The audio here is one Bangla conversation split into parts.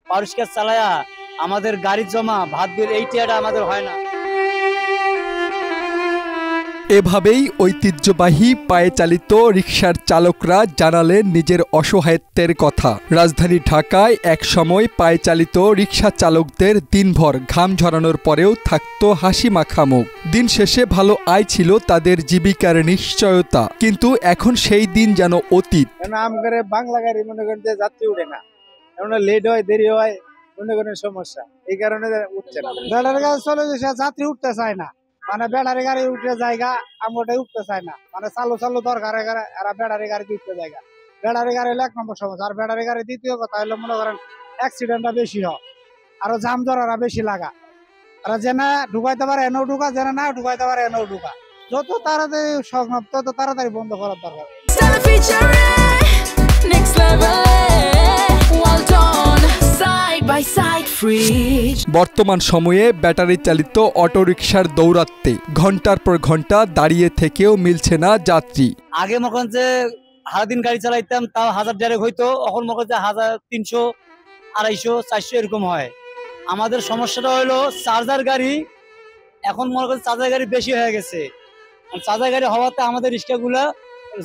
পরিষ্কার চালায়া আমাদের গাড়ি জমা ভাত বিল এই টিয়াটা আমাদের হয় না। এভাবেই ঐতিহ্যবাহী পায়ে চালিত রিকশার চালকরা জানালেন নিজের অসহায়ত্বের কথা। রাজধানী ঢাকায় এক সময় পায়ে চালিত রিকশা চালকদের দিনভর ঘাম ঝরানোর পরেও থাকত হাসি মাখা মুখ। দিন শেষে ভালো আয় ছিল তাদের জীবিকার নিশ্চয়তা, কিন্তু এখন সেই দিন যেন অতীত। বাংলা গাড়ি মনে করেন যে যাত্রী উঠে না, লেট হয়, দেরি হয়, মনে করেন সমস্যা, এই কারণে উঠছে না। ব্যাটারি গাড়ি চলে যাত্রী উঠতে চায় না, মানে ব্যাটারি গাড়ি উঠে জায়গা আমরাটাই উঠতে চায় না, মানে চালু দরকার এরা ব্যাটারি গাড়ি উঠতে জায়গা। ব্যাটারি গাড়ি হলো এক নম্বর সমস্যা। আর ব্যাটারি গাড়ি দ্বিতীয় কথা হলো মনে করেন অ্যাক্সিডেন্টটা বেশি হয়, আরো জাম জড়ারা বেশি লাগা। আর জেনে ঢুকাইতে পারে এনেও ঢুকা, জেনে না ঢুকাইতে পারে এনেও ঢুকা। যত তাড়াতাড়ি সম্ভব তত তাড়াতাড়ি বন্ধ করার দরকার। বর্তমান সময়ে ব্যাটারি চালিত অটোরিকশার দৌরাত্মে ঘন্টার পর ঘন্টা দাঁড়িয়ে থেকেও মিলছে না যাত্রী। আগে মনে করেন যে সারাদিন গাড়ি চালাইতাম, তাও 1000 ডাইরেক্ট হইতো, এখন মনে করেন যে 1300, 250, 400 এরকম হয়। আমাদের সমস্যাটা হলো চার্জার গাড়ি, এখন মনে করেন চার্জার গাড়ি বেশি হয়ে গেছে। চার্জার গাড়ি হওয়াতে আমাদের রিক্সাগুলা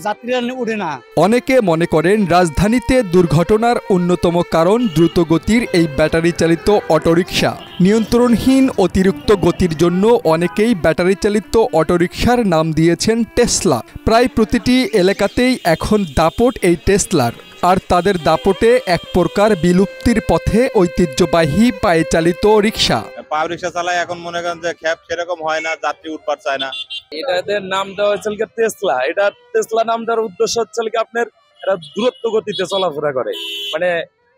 যাত্রীরা উঠে না। অনেকে মনে করেন রাজধানীতে দুর্ঘটনার অন্যতম কারণ দ্রুতগতির এই ব্যাটারি চালিত অটোরিকশা। নিয়ন্ত্রণহীন অতিরিক্ত গতির জন্য অনেকেই ব্যাটারি চালিত অটোরিকশার নাম দিয়েছেন টেসলা। প্রায় প্রতিটি এলাকাতেই এখন দাপট এই টেসলার। আর তাদের দাপটে এক প্রকার বিলুপ্তির পথে ঐতিহ্যবাহী পায়ে চালিত রিকশা। পায়ে রিকশা চালায় এখন মনে করেন যে খ্যাপ সেরকম হয় না, যাত্রী উঠবার চায় না। এটাদের নাম দেওয়া হয়েছিল টেসলা। এটা টেসলা নাম দেওয়ার উদ্দেশ্য হচ্ছে কি আপনার এরা দূরত্ব গতিতে চলাফেরা করে, মানে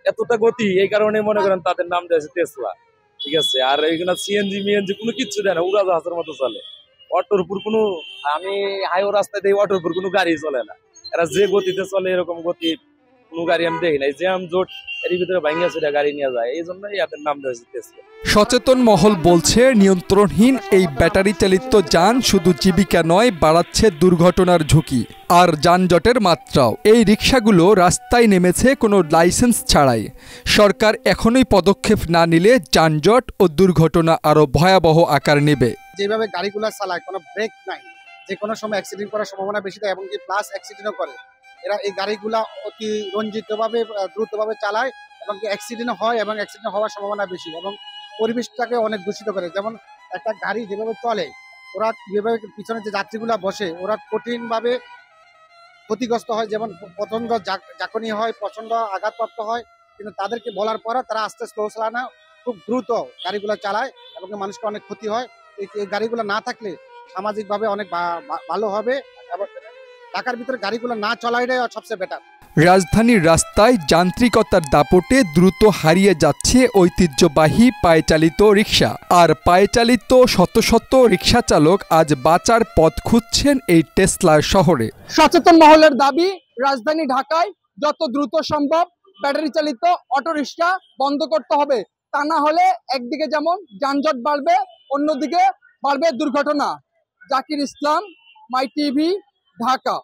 এতটা গতি, এই কারণে মনে করেন তাদের নাম দেওয়া হয়েছে টেসলা। ঠিক আছে, আর এইগুলো সিএনজি মিএনজি কোনো কিচ্ছু দেয় না, উড়াজাহাজের মতো চলে। অটোর উপর কোনো, আমি হাইওয়ে রাস্তায় দেখি অটোর উপর কোনো গাড়ি চলে না। এরা যে গতিতে চলে এরকম গতি কোনো গাড়ি আমি দেখি নাই। জ্যাম জোট এর ভিতরে ভাঙিয়া সেটা গাড়ি নিয়ে যায়, এই জন্যই এদের নাম দেওয়া হয়েছে টেসলা। সচেতন মহল বলছে নিয়ন্ত্রণহীন এই ব্যাটারি চালিত যান শুধু জীবিকা নয়, বাড়াচ্ছে দুর্ঘটনার ঝুঁকি আর যানজটের মাত্রাও। এই রিকশাগুলো রাস্তায় নেমেছে কোনো লাইসেন্স ছাড়াই। সরকার এখনই পদক্ষেপ না নিলে যানজট ও দুর্ঘটনা আরো ভয়াবহ আকার নেবে। যেভাবে গাড়িগুলো চালায় কোনো ব্রেক নাই, যে কোনো সময় অ্যাক্সিডেন্ট করার সম্ভাবনা বেশি থাকে, এবং কি প্লাস অ্যাক্সিডেন্টও করে। এরা এই গাড়িগুলা অতি রঞ্জিতভাবে দ্রুতভাবে চালায় এবং অ্যাক্সিডেন্ট হয়, এবং অ্যাক্সিডেন্ট হওয়ার সম্ভাবনা বেশি, এবং পরিবেশটাকে অনেক দূষিত করে। যেমন একটা গাড়ি যেভাবে চলে, ওরা যেভাবে পিছনে যে যাত্রীগুলা বসে ওরা কঠিনভাবে ক্ষতিগ্রস্ত হয়, যেমন প্রচন্ড জাকনি হয়, প্রচন্ড আঘাতপ্রাপ্ত হয়। কিন্তু তাদেরকে বলার পরে তারা আস্তে স্লো চালায় না, খুব দ্রুত গাড়িগুলো চালায় এবং মানুষকে অনেক ক্ষতি হয়। এই গাড়িগুলো না থাকলে সামাজিকভাবে অনেক ভালো হবে, এবং ঢাকার ভিতরে গাড়িগুলো না চলাইটাই সবচেয়ে বেটার। রাজধানীর রাস্তায় যান্ত্রিকতার দাপটে দ্রুত হারিয়ে যাচ্ছে ঐতিহ্যবাহী পায়ে চালিত রিকশা। আর পায়ে চালিত শত শত রিকশা চালক আজ বাঁচার পথ খুঁজছেন এই টেসলার শহরে। সচেতন মহলের দাবি, রাজধানী ঢাকায় যত দ্রুত সম্ভব ব্যাটারি চালিত অটোরিকশা বন্ধ করতে হবে। তা না হলে একদিকে যেমন যানজট বাড়বে, অন্যদিকে বাড়বে দুর্ঘটনা। জাকির ইসলাম, মাই টিভি, ঢাকা।